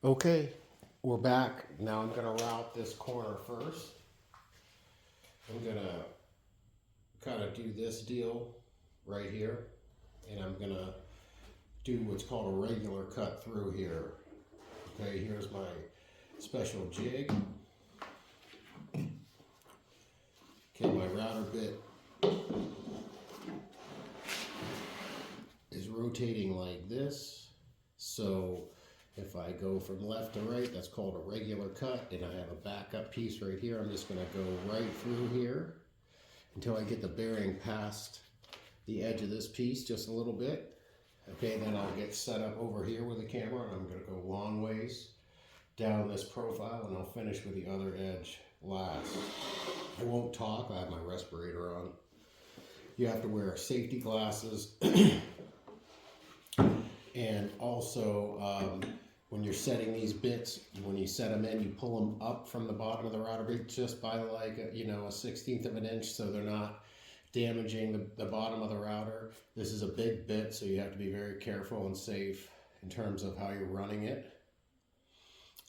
Okay, we're back. Now I'm gonna route this corner first. I'm gonna kind of do this deal right here, and I'm gonna do what's called a regular cut through here. Okay, here's my special jig. Okay, my router bit is rotating like this. So if I go from left to right, that's called a regular cut, and I have a backup piece right here. I'm just gonna go right through here until I get the bearing past the edge of this piece just a little bit. Okay, then I'll get set up over here with the camera, and I'm gonna go long ways down this profile, and I'll finish with the other edge last. I won't talk, I have my respirator on. You have to wear safety glasses. And also, when you're setting these bits, when you set them in, you pull them up from the bottom of the router bit just by like a 1/16 of an inch, so they're not damaging the bottom of the router. This is a big bit, so you have to be very careful and safe in terms of how you're running it.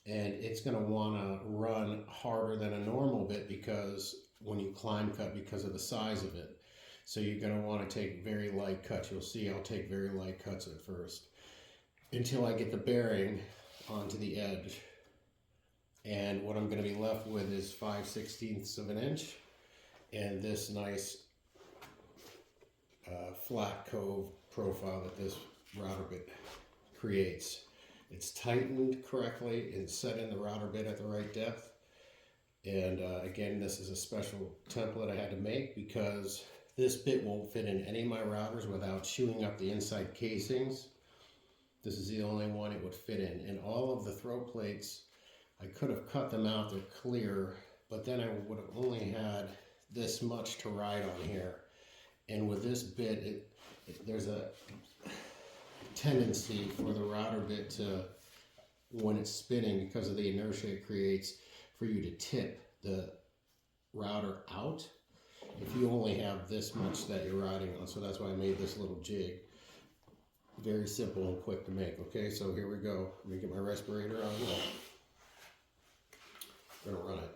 And it's going to want to run harder than a normal bit because when you climb cut, because of the size of it. So you're going to want to take very light cuts. You'll see I'll take very light cuts at first until I get the bearing onto the edge. And what I'm going to be left with is 5/16 of an inch and this nice flat cove profile that this router bit creates. It's tightened correctly and set in the router bit at the right depth. And again, this is a special template I had to make because this bit won't fit in any of my routers without chewing up the inside casings. This is the only one it would fit in. And all of the throat plates, I could have cut them out, they're clear, but then I would have only had this much to ride on here. And with this bit, there's a tendency for the router bit to, when it's spinning, because of the inertia it creates, for you to tip the router out if you only have this much that you're riding on. So that's why I made this little jig. Very simple and quick to make. Okay, so here we go. Let me get my respirator on. I'm gonna run it.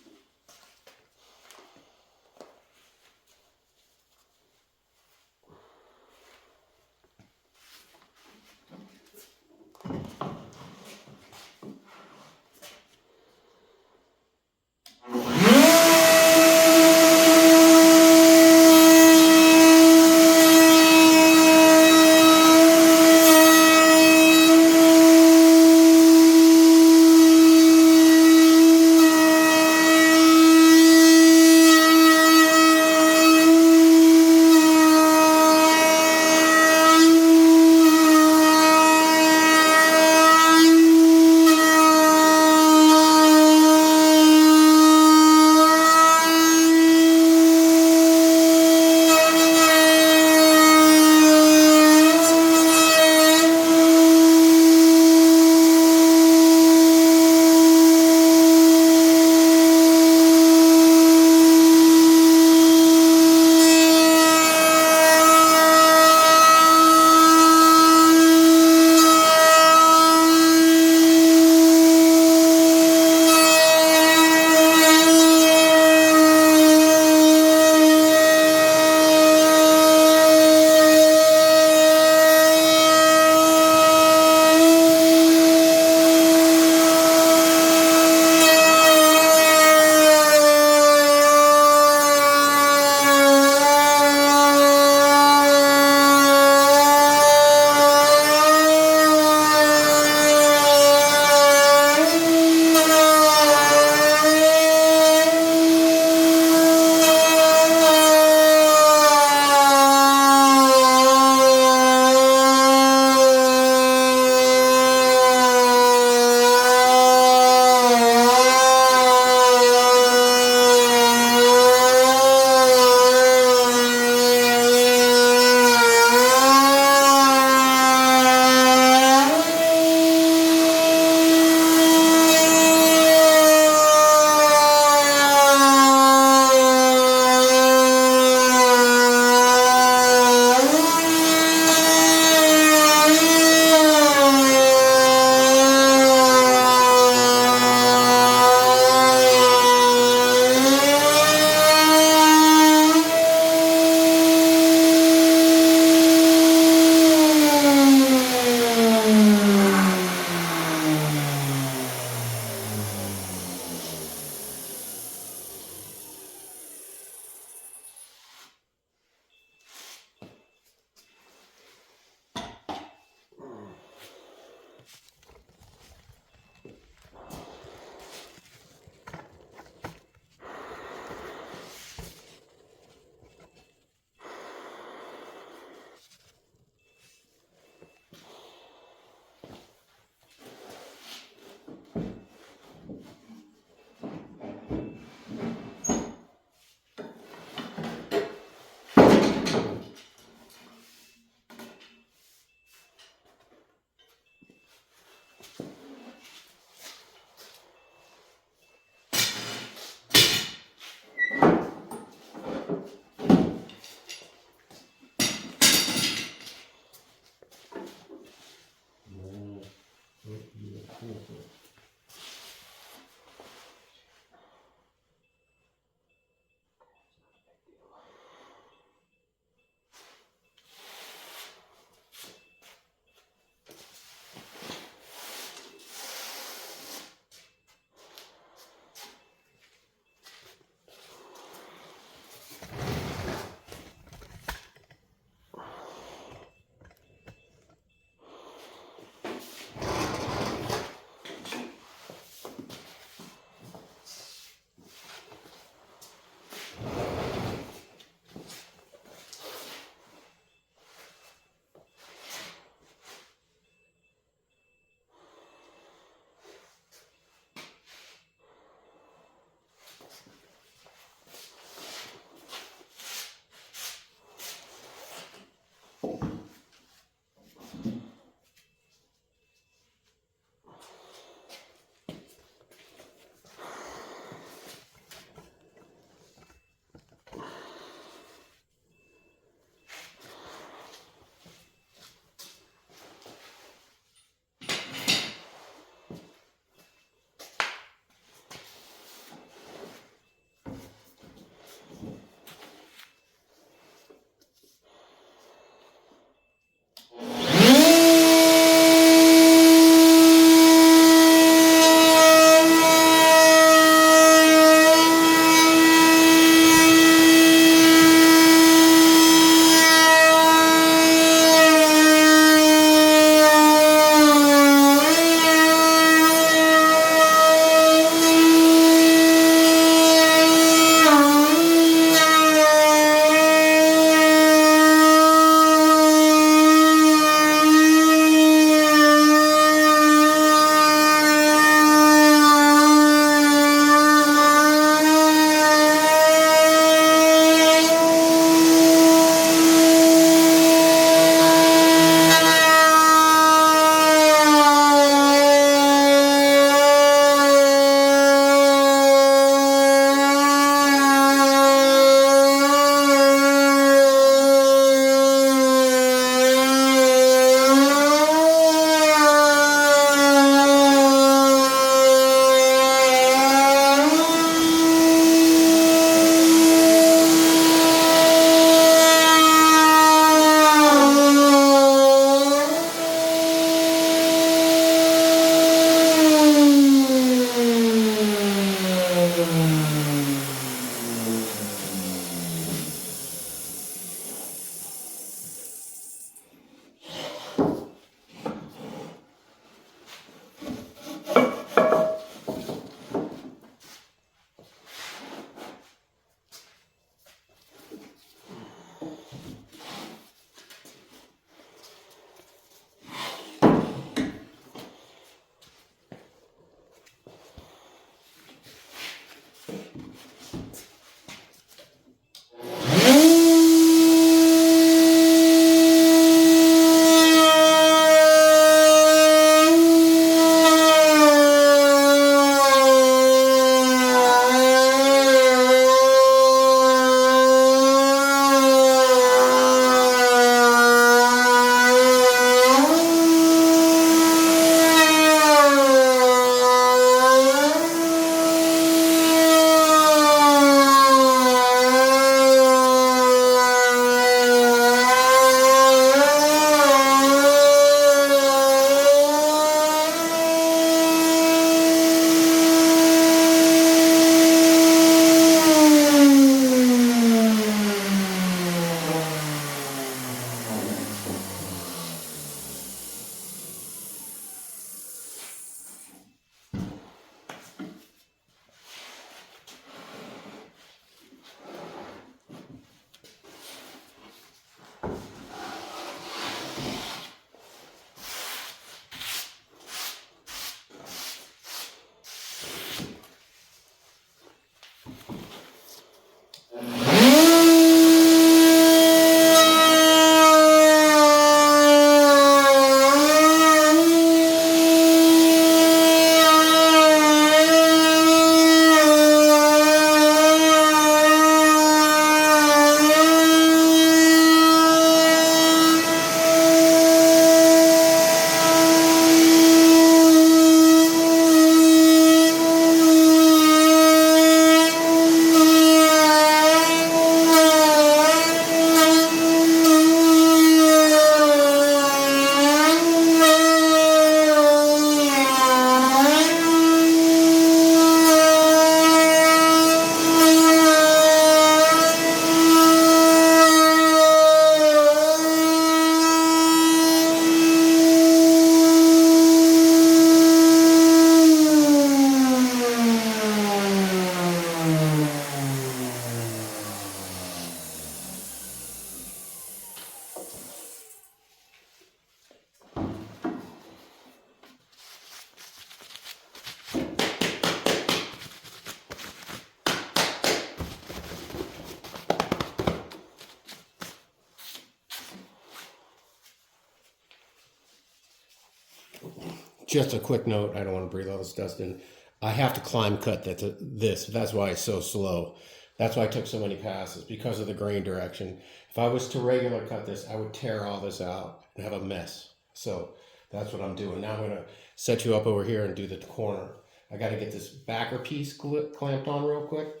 just a quick note. I don't want to breathe all this dust in. I have to climb cut this. That's why it's so slow. That's why I took so many passes, because of the grain direction. If I was to regular cut this, I would tear all this out and have a mess. So that's what I'm doing. Now I'm going to set you up over here and do the corner. I got to get this backer piece clamped on real quick.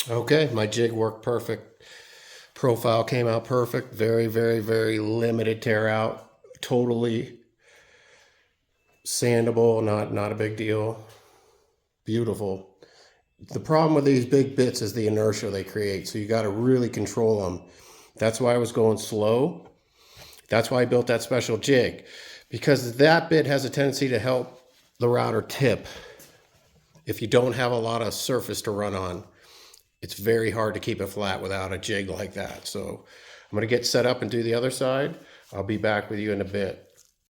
Okay, my jig worked perfect. Profile came out perfect. Very, very, very limited tear out. Totally sandable, not a big deal. Beautiful. The problem with these big bits is the inertia they create, so you got to really control them. That's why I was going slow. That's why I built that special jig, because that bit has a tendency to help the router tip. If you don't have a lot of surface to run on, it's very hard to keep it flat without a jig like that. So I'm going to get set up and do the other side. I'll be back with you in a bit.